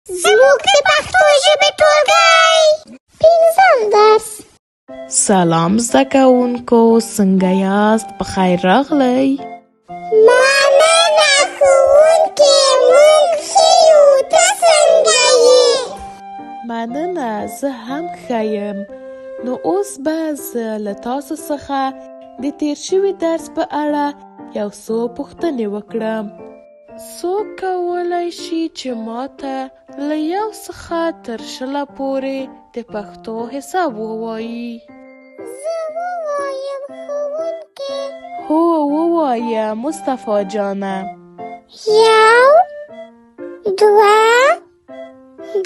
زموږ د پښتو ژبې ټولګی پنځم درس. سلام زده کوونکو، څنګه یاست؟ په خیر راغلی. مننه ښوونکې، موږ ښه یو، ته څنګه یې؟ مننه، زه هم ښه یم. نو اوس به زه له تاسو څخه د تیر شوي درس په اړه یو څو پوښتنې وکړم. څوک کولی شي چې ماته له 1 څخه تر 20 پورې د پښتو حساب ووایي؟ زه ووایم ښوونکې. هو، ووایه مصطفی جانه. 1 2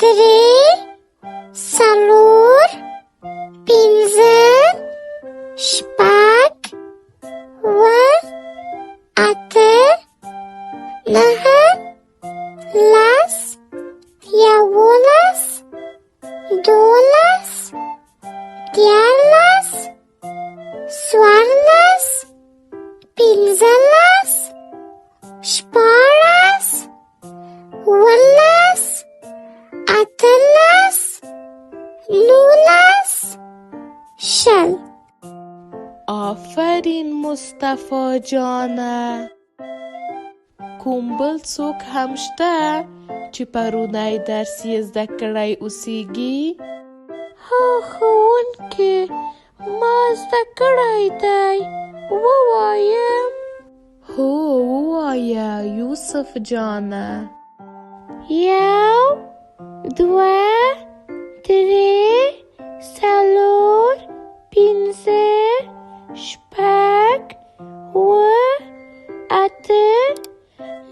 3 4 5 6 7 8 9 10 11 12 13 14 15 16 17 18 19 20. آفرین مصطفی جانه. کوم بل څوک هم شته چې پرونی درس یې زده کړی اوسیږي؟ هو ښوونکې، ما زده کړی دی، ووایم. هو، ووایه یوسف جانه. 1 2 3 4 5 6 7 8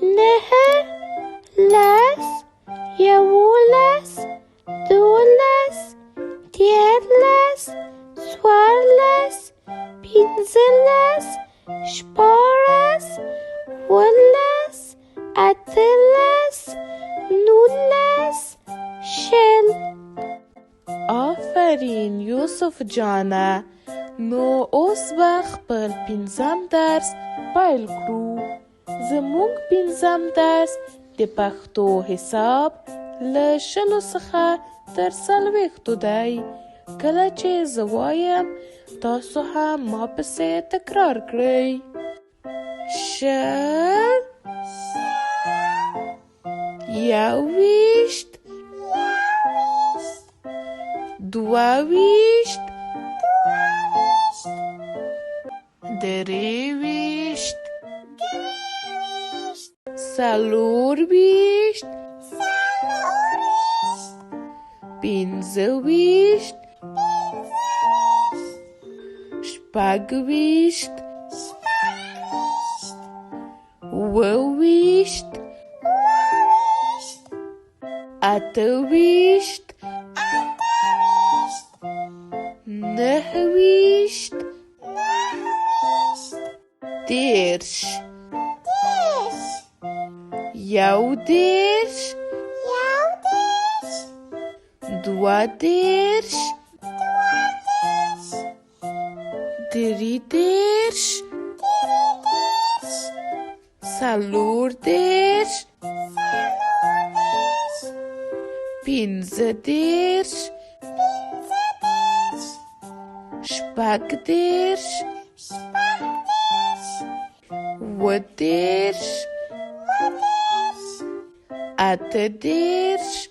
9 10 11 12 13 14 15 16 17 18 20. آفرین یوسف جانه. نو اوس به خپل پنځم درس پیل کړو. زموږ پنځم درس د پښتو حساب له 20 څخه تر 40 دی. کله چې زه وایم تاسو هم ما پسې تکرار کړئ. 20 21 22 23 24 25 26 28 28 29 30 11 12 13 14 15 شپږدېرش اووهدېرش 8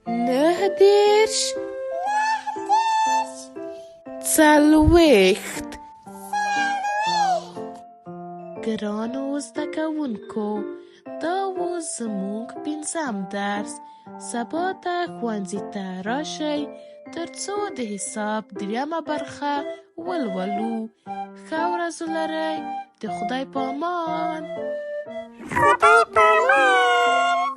9 40. ګرانو زده کوونکو، دا و زموږ پنځم درس. سبا ته ښوونځي ته راشئ تر څو د حساب 3 برخه ولولو. ښه ورځ ولرئ. د خدای په امان. خدای په امان.